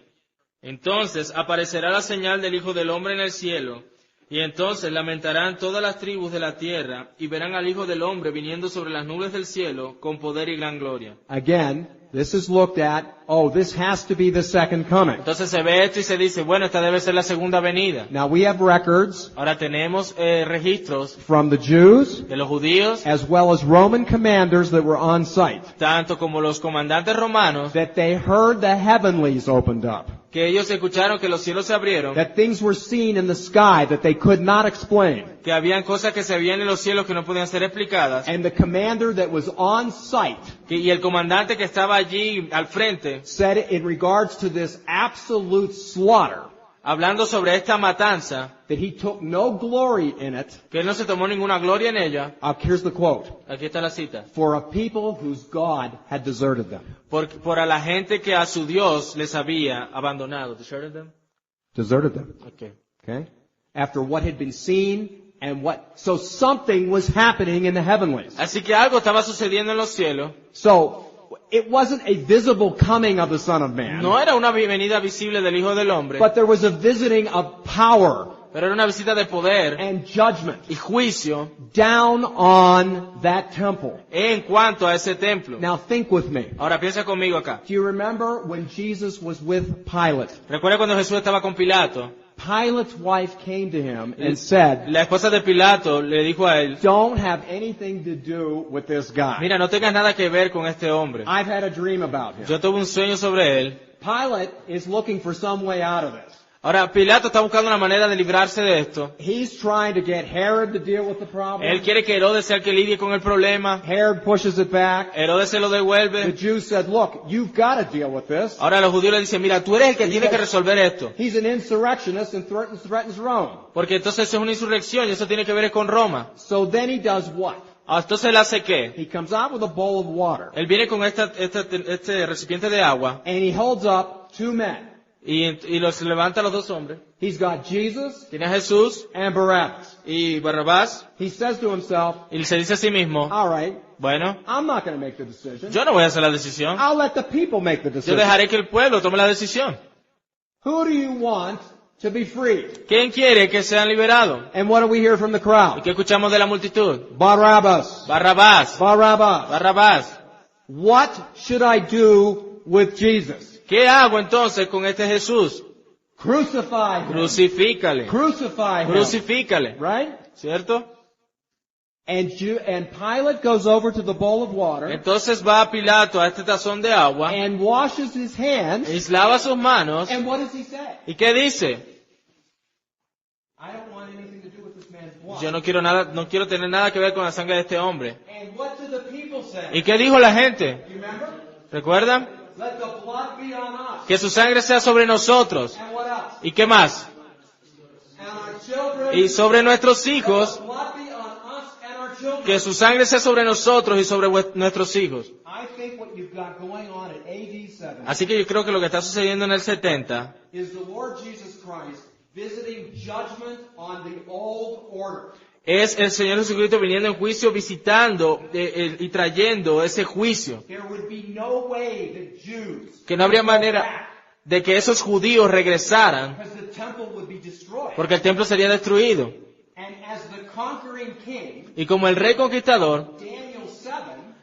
Entonces aparecerá la señal del Hijo del Hombre en el cielo, y entonces lamentarán todas las tribus de la tierra, y verán al Hijo del Hombre viniendo sobre las nubes del cielo, con poder y gran gloria. Again, this is looked at, oh, this has to be the second coming. Entonces se ve esto y se dice, bueno, esta debe ser la segunda venida. Now we have records Ahora tenemos registros from the Jews de los judíos, as well as Roman commanders that were on site, tanto como los comandantes romanos, that they heard the heavenlies opened up, que ellos escucharon que los cielos se abrieron, that things were seen in the sky that they could not explain. que habían cosas que se veían en los cielos que no podían ser explicadas, And the commander that was on site y el comandante que estaba allí al frente, said in regards to this absolute slaughter, hablando sobre esta matanza, that he took no glory in it. que él no se tomó ninguna gloria en ella. Here's the quote. Aquí está la cita. For a people whose God had deserted them. Por a la gente que a su Dios les había abandonado. Deserted them? Deserted them. Okay. Okay? After what had been seen and so something was happening in the heavenlies. Así que algo estaba sucediendo en los cielos. So, it wasn't a visible coming of the Son of Man. No era una venida visible del Hijo del Hombre, But there was a visiting of power pero era una visita de poder and judgment y juicio down on that temple. en cuanto a ese templo. Now think with me. Ahora piensa conmigo acá. Do you remember when Jesus was with Pilate? Recuerda cuando Jesús estaba con Pilato. Pilate's wife came to him and said, La esposa de Pilato le dijo a él, don't have anything to do with this guy. mira, no tengas nada que ver con este hombre. I've had a dream about him. Yo tuve un sueño sobre él. Pilate is looking for some way out of this. Ahora, Pilato está buscando una manera de librarse de esto. He's trying to get Herod to deal with the problem. Él quiere que Herodes sea el que lidie con el problema. Herod pushes it back. Herodes se lo The devuelve. Jews said, look, you've got to deal with this. Ahora los judíos le dicen, mira, tú eres el que tiene que resolver esto. He's an insurrectionist and threatens Rome. Porque entonces eso es una insurrección y eso tiene que ver con Roma. So then he does what? Entonces él hace qué? He comes out with a bowl of water. Él viene con este recipiente de agua And he holds up two men. y los levanta a los dos hombres. He's got Jesus Tiene a Jesús and Barabbas. y Barrabás He says to himself, y se dice a sí mismo, all right, bueno, I'm not going to make the decision. yo no voy a hacer la decisión. I'll let the people make the Yo decision. dejaré que el pueblo tome la decisión. Who do you want to be freed? ¿Quién quiere que sean liberados? And what do we hear from the ¿Y crowd? qué escuchamos de la multitud? Barabbas. Barrabás, Barabbas. Barrabás. What should I do with Jesus? ¿Qué hago entonces con este Jesús? Crucify him. Crucifícale, Crucify him. crucifícale, Right? ¿cierto? And Pilate goes over to the bowl of water Entonces va Pilato a este tazón de agua and washes his hands. y lava sus manos. And what does he say? ¿Y qué dice? I don't want anything to do with this man's blood. Yo no quiero tener nada que ver con la sangre de este hombre. And what do the people say? ¿Y qué dijo la gente? You remember? ¿Recuerdan? Let the blood be on us. Que su sangre sea sobre nosotros. And what else? ¿Y qué más? And our children. Y sobre nuestros hijos, Blood be on us and our children. que su sangre sea sobre nosotros y sobre nuestros hijos. I think what you've got going on at AD 7 Así que yo creo que lo que está sucediendo en el 70 is the Lord Jesus Christ visiting judgment on the old order. es el Señor Jesucristo viniendo en juicio, visitando y trayendo ese juicio. There would be no way that Jews Que no habría manera de que esos judíos regresaran, because the temple would be destroyed. porque el templo sería destruido. And as the conquering king, Y como el rey conquistador, Daniel 7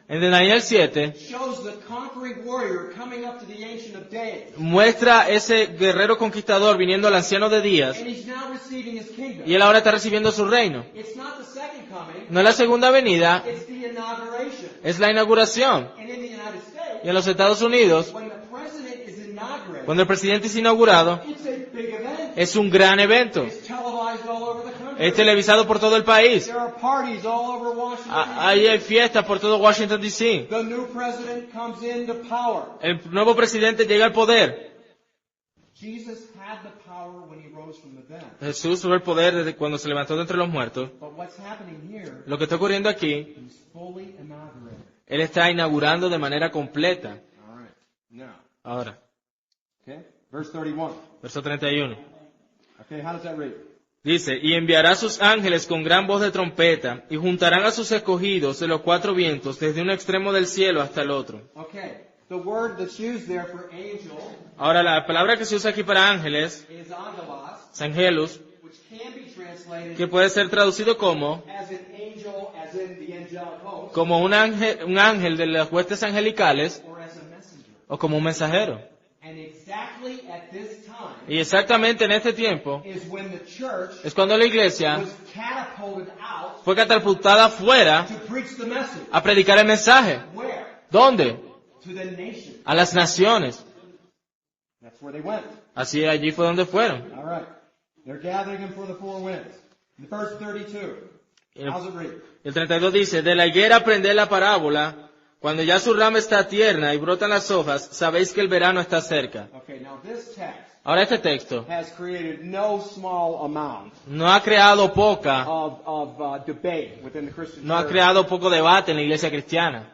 en Daniel 7, shows the conquering warrior coming up to the Ancient of Days. muestra ese guerrero conquistador viniendo al anciano de días, And he's now receiving his kingdom. y él ahora está recibiendo su reino. It's not the second coming, No es la segunda venida, it's the inauguration. es la inauguración. And in the United States, Y en los Estados Unidos, when the president is inaugurated, cuando el presidente es inaugurado, it's a big event. es un gran evento. It's televised all over the country. Es televisado por todo el país. There are parties all over Washington. Ahí hay fiestas por todo Washington, D.C. The new president comes into power. El nuevo presidente llega al poder. Jesus had the power when he rose from the dead. Jesús tuvo el poder desde cuando se levantó de entre los muertos. But what's happening here, Lo que está ocurriendo aquí, he's fully inaugurated. Él está inaugurando de manera completa. All right. Now, Ahora, okay, verse 31. verso 31. Okay, how does that read? Dice, y enviará a sus ángeles con gran voz de trompeta, y juntarán a sus escogidos de los cuatro vientos, desde un extremo del cielo hasta el otro. Okay, the word that's used there for angel Ahora, la palabra que se usa aquí para ángeles, is angelos, es angelus, which can be translated que puede ser traducido como as an angel, as in the angelic host, como un ángel de las huestes angelicales, or as a messenger. o como un mensajero. And exactly at this time Y exactamente en este tiempo, is when the church es cuando la iglesia was catapulted out fue catapultada afuera to preach the message. a predicar el mensaje. Where? ¿Dónde? To the nation. A las naciones. That's where they went. Así allí fue donde fueron. All right. They're gathering them for the four winds. The verse 32. How's it read? El 32 dice, de la higuera aprended la parábola, cuando ya su rama está tierna y brotan las hojas, sabéis que el verano está cerca. Okay, now this text Ahora este texto has created no small amount no ha creado poca, of debate within the Christian no ha church. creado poco debate en la iglesia cristiana.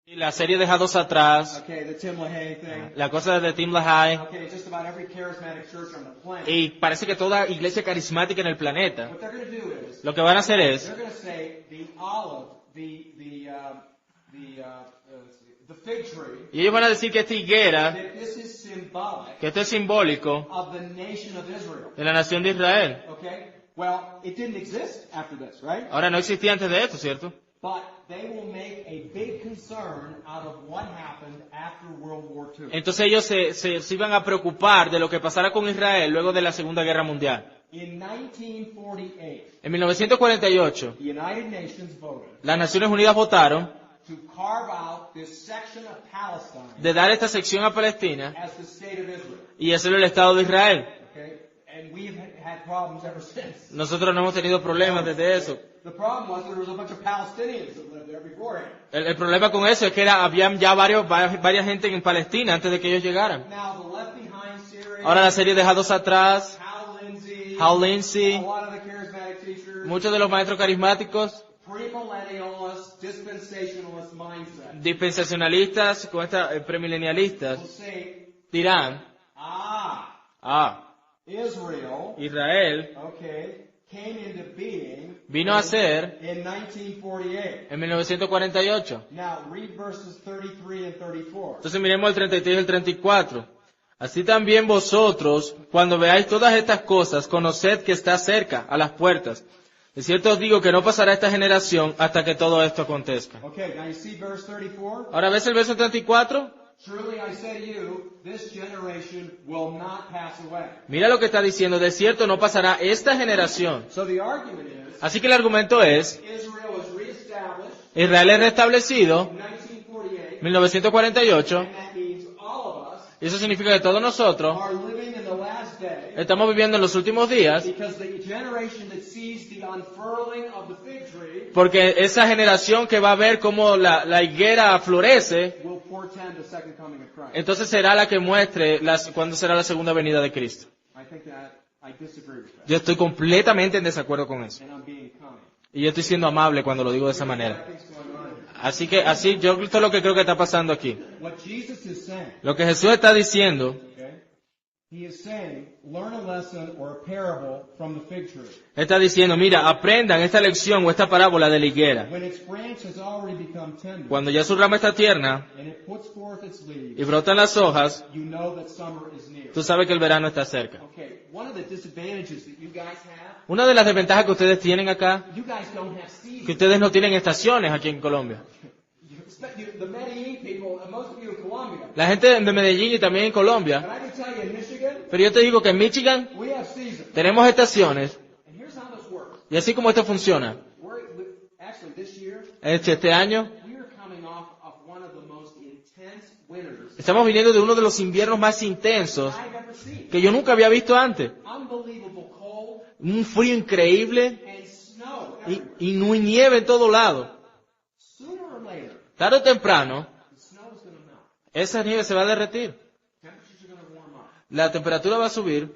Y la serie Dejados Atrás, Okay, the Tim LaHaye thing. la cosa de Tim LaHaye, Okay, just about every charismatic church on the planet. y parece que toda iglesia carismática en el planeta, What they're going to do is lo que van a hacer es, they're going to say the olive, the fig tree, y ellos van a decir que esta higuera, that this is symbolic que esto es simbólico of the nation of Israel. de la nación de Israel. Okay? Well, it didn't exist after this, right? Ahora no existía antes de esto, ¿cierto? But they will make a big concern out of what happened after World War II. Entonces ellos se iban a preocupar de lo que pasara con Israel luego de la Segunda Guerra Mundial. In 1948, En 1948, the United Nations voted las Naciones Unidas votaron to carve out this section of Palestine de dar esta sección a Palestina as the state of Israel. y hacerlo el Estado de Israel. Okay? And we've had problems ever since. Nosotros no hemos tenido problemas desde eso. The problem was there was a bunch of Palestinians that lived there beforehand. El problema con eso es que habían ya varias gente en Palestina antes de que ellos llegaran. Now the Left Behind series, Ahora la serie Dejados Atrás, Hal Hal a Lindsey, lot of the charismatic teachers, muchos de los maestros carismáticos, premillennialist, dispensationalist mindset dispensacionalistas, con esta premilenialistas, will say, dirán, Israel came into being vino a ser in 1948. en 1948. Now read verses 33 and 34. Entonces miremos el 33 y el 34. Así también vosotros, cuando veáis todas estas cosas, conoced que está cerca, a las puertas. De cierto os digo que no pasará esta generación hasta que todo esto acontezca. Okay, now you see verse 34? Ahora, ¿ves el verso 34? Truly I say to you, this generation will not pass away. Mira lo que está diciendo, de cierto no pasará esta generación. So the argument is, Así que el argumento es, Israel is reestablished Israel es restablecido in 1948, 1948, and that means all of us y eso significa que todos nosotros are living in the last day, estamos viviendo en los últimos días, because the generation that sees the unfurling of the fig tree porque esa generación que va a ver cómo la higuera florece, will portend the second coming of Christ. entonces será la que muestre cuándo será la segunda venida de Cristo. I think that I disagree with that, Yo estoy completamente en desacuerdo con eso. and I'm being kind. Y yo estoy siendo amable cuando lo digo de esa What manera. I think's going on here. Así, yo esto es lo que creo que está pasando aquí. What Jesus is saying, Lo que Jesús está diciendo, okay? He is saying, learn a lesson or a parable from the fig tree. está diciendo, mira, aprendan esta lección o esta parábola de la higuera. When its branch has already become tender, Cuando ya su rama está tierna and it puts forth its leaves, y brotan las hojas, you know that summer is near. tú sabes que el verano está cerca. Okay, one of the disadvantages that you guys have, Una de las desventajas que ustedes tienen acá, you guys don't have que seasons. ustedes no tienen estaciones aquí en Colombia. The Medellin people, and most of you in Colombia, La gente de Medellín y también en but Colombia, I can tell you in Michigan, pero yo te digo que en Michigan we have seasons. tenemos estaciones And here's how this works. y así como esto funciona. Actually, this year, Este año we are coming off of one of the most intense winters estamos viniendo de uno de los inviernos más intensos I've ever seen. que yo nunca había visto antes. Unbelievable cold Un frío increíble and snow. y nieve en todo lado. Sooner or later, Tarde o temprano, the snow is going to melt. esa nieve se va a derretir. Temperatures are going to warm up. La temperatura va a subir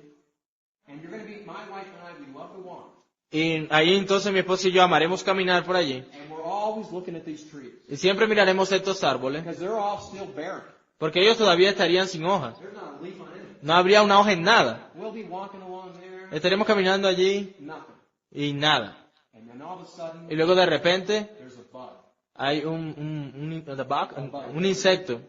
And you're going to be, my wife and I, we love to walk. y ahí entonces mi esposo y yo amaremos caminar por allí. And we're always looking at these trees. Y siempre miraremos estos árboles Because they're all still barren. porque ellos todavía estarían sin hojas. There's not a leaf on any. No habría una hoja en nada. We'll be walking along there, Estaremos caminando allí nothing. y nada. And then all of a sudden, Y luego de repente there's a bug. hay un insecto.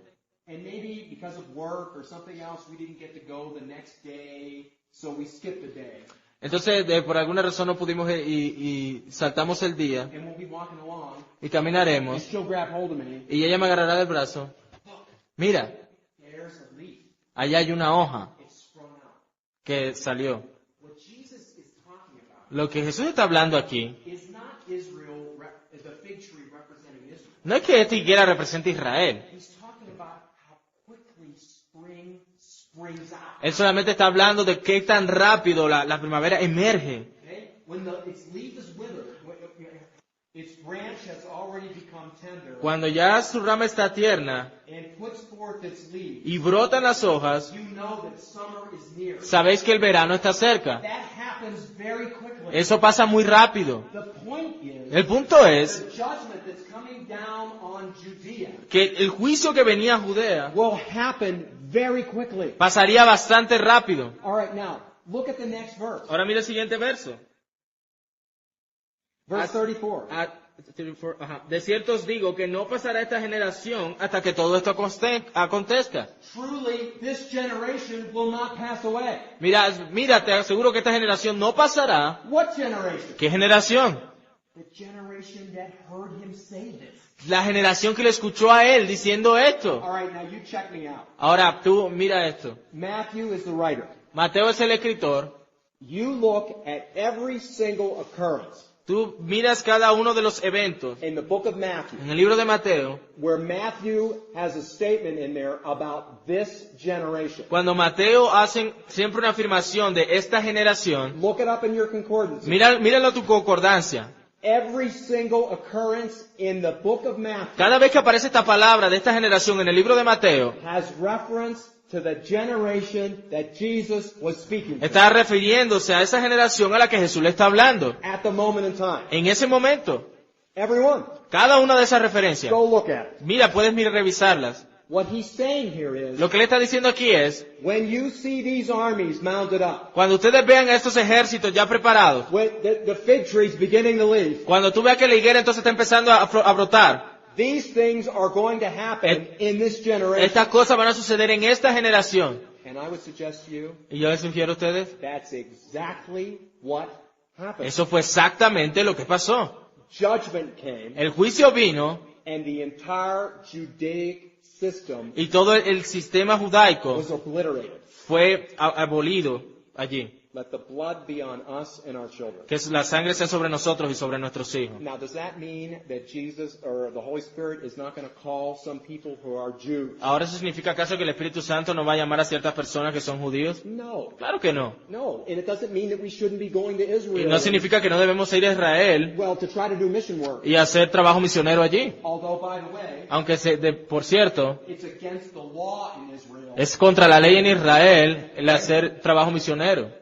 And maybe because of work or something else, we didn't get to go the next day, so we skipped a day. Entonces, por alguna razón no pudimos ir y saltamos el día And we'll be walking along, y and caminaremos she'll grab hold of me. y ella me agarrará del brazo. Mira, There's a leaf. allá hay una hoja It's sprung out. que salió. What Jesus is talking about Lo que Jesús está hablando aquí is not Israel, the fig tree representing Israel. no es que esta higuera represente a Israel. He's talking about how quickly spring springs out. Él solamente está hablando de qué tan rápido la primavera emerge. Okay? When its leaf is withered, its branch has already become tender Cuando ya su rama está tierna and puts forth its leaves, y brotan las hojas, you know that summer is near. sabéis que el verano está cerca. That happens very quickly. Eso pasa muy rápido. The point is, El punto es the judgment that's coming down on Judea que el juicio que venía a Judea will happen very quickly. pasaría bastante rápido. All right, now, look at the next verse. Ahora mira el siguiente verso. Verse 34. De cierto os digo que no pasará esta generación hasta que todo esto acontezca. Truly, this generation will not pass away. Mira, te aseguro que esta generación no pasará. What generation? ¿Qué generación? The generation that heard him say this. La generación que le escuchó a él diciendo esto. All right, now you check me out. Ahora tú mira esto. Matthew is the writer. Mateo es el escritor. You look at every single occurrence Tú miras cada uno de los eventos in the book of Matthew en el libro de Mateo. where Matthew has a statement in there about this generation. Cuando Mateo hace siempre una afirmación de esta generación, Look it up in your concordance. míralo tu concordancia. Every single occurrence in the book of Matthew Cada vez que aparece esta palabra de esta generación en el libro de Mateo, has reference to the generation that Jesus was speaking to está refiriéndose a esa generación a la que Jesús le está hablando. at the moment in time. En ese momento, Everyone, cada una de esas referencias, go look at it. mira, puedes revisarlas. What he's saying here is, Lo que le está diciendo aquí es, when you see these armies mounted up, cuando ustedes vean a estos ejércitos ya preparados, when the fig tree's beginning to leaf, cuando tú veas que la higuera entonces está empezando a brotar, these things are going to happen in this generation. estas cosas van a suceder en esta generación. And I would suggest to you, Y yo les sugiero a ustedes, that's exactly what happened. eso fue exactamente lo que pasó. Judgment came, El juicio vino and the entire Judaic system y todo el sistema judaico was obliterated. fue abolido allí. Let the blood be on us and our children. Que la sangre sea sobre nosotros y sobre nuestros hijos. Now, does that mean that Jesus or the Holy Spirit is not going to call some people who are Jews? ¿Ahora eso significa acaso que el Espíritu Santo no va a llamar a ciertas personas que son judíos? No. Claro que no. No. And it doesn't mean that we shouldn't be going to Y Israel. no significa que no debemos ir a Israel Well, to try to do mission work. y hacer trabajo misionero allí. Although, by the way, Aunque, por cierto, it's against the law in Israel. es contra la ley en Israel el hacer trabajo misionero.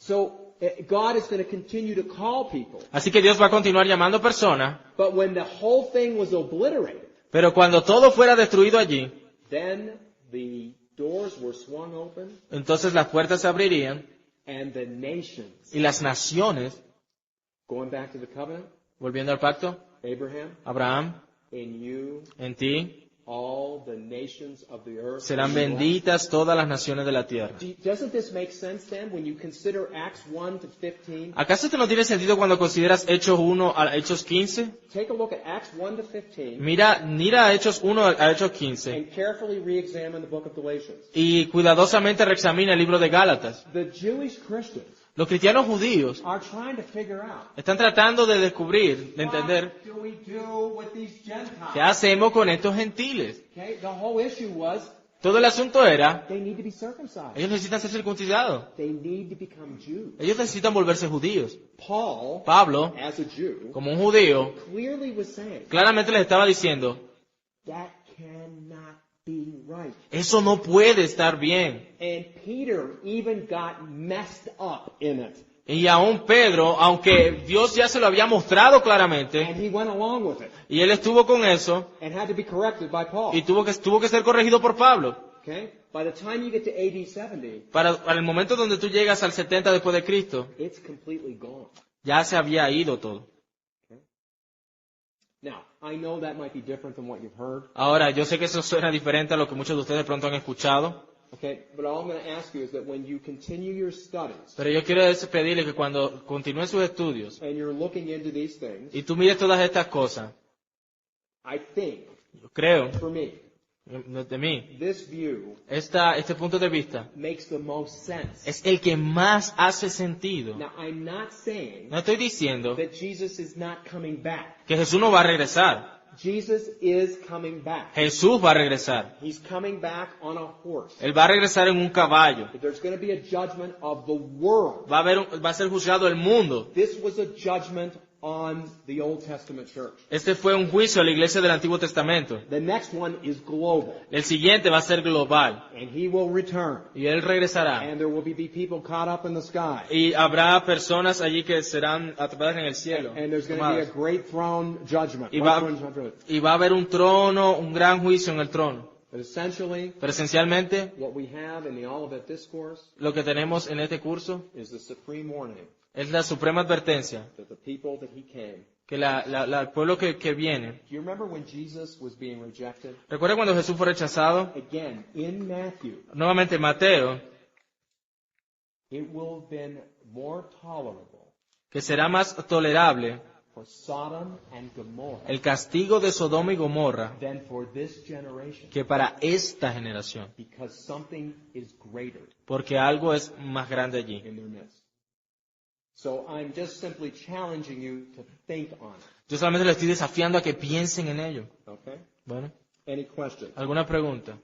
So, God is going to continue to call people. Así que Dios va a continuar llamando personas, But when the whole thing was obliterated, pero cuando todo fuera destruido allí, then the doors were swung open entonces las puertas se abrirían and the nations, y las naciones, going back to the covenant, volviendo al pacto, Abraham, Abraham, in you, en ti, all the nations of the earth serán will be blessed. benditas todas las naciones de la tierra. Doesn't this make sense then when you consider Acts 1 to 15? ¿Acaso esto no tiene sentido cuando consideras Hechos 1 a Hechos 15? Take a look at Acts 1 to 15 Mira a Hechos 1 a Hechos 15 and carefully re-examine the book of Galatians. y cuidadosamente reexamina el libro de Gálatas. The Jewish Christians Los cristianos judíos are trying to figure out, están tratando de descubrir, de entender, what do we do with these Gentiles? ¿qué hacemos con estos gentiles? Okay, the whole issue was Todo el asunto era, they need to be circumcised. ellos necesitan ser circuncidados. They need to become Jews. Ellos necesitan volverse judíos. Paul, Pablo, as a Jew, como un judío, clearly was saying claramente les estaba diciendo, that cannot be right. eso no puede estar bien. And Peter even got messed up in it. Y aún Pedro, aunque Dios ya se lo había mostrado claramente, And he went along with it y él estuvo con eso, and had to be corrected by Paul. y tuvo que ser corregido por Pablo. Okay? By the time you get to AD 70, Para el momento donde tú llegas al 70 después de Cristo, it's completely gone. ya se había ido todo. Now, I know that might be different than what you've heard. Ahora, yo sé que eso suena diferente a lo que muchos de ustedes de pronto han escuchado, Okay? But all I'm going to ask you is that when you continue your studies pero yo quiero pedirle que cuando continúen sus estudios and you're looking into these things, y tú mires todas estas cosas, I think, yo creo, for me, de mí, this view este punto de vista makes the most sense. es el que más hace sentido. Now, I'm not saying No estoy diciendo that Jesus is not coming back. que Jesús no va a regresar. Jesus is coming back. Jesús va a regresar. He's coming back on a horse. Él va a regresar en un caballo. There's going to be a judgment of the world. Va a ser juzgado el mundo. This was a judgment on the Old Testament church. Este fue un juicio a la iglesia del Antiguo Testamento. The next one is global. El siguiente va a ser global. And he will return. Y Él regresará. And there will be people caught up in the sky. Y habrá personas allí que serán atrapadas en el cielo. And there's going to be a tomadas. great throne judgment. Y What va, throne judgment? y va a haber un trono, un gran juicio en el trono. But essentially, Pero esencialmente, what we have in the Olivet Discourse lo que tenemos en este curso is the supreme warning es la suprema advertencia that the people that he came. que el pueblo que viene. Do you remember when Jesus was being rejected? ¿Recuerda cuando Jesús fue rechazado? Again, in Matthew, Nuevamente Mateo, it will have been more tolerable que será más tolerable for Sodom and Gomorrah el castigo de Sodoma y Gomorra than for this generation, que para esta generación, because something is greater porque algo es más grande allí. in their midst. So I'm just simply challenging you to think on it. Yo solamente le estoy desafiando a que piensen en ello. Okay? Bueno, Any questions? ¿alguna pregunta?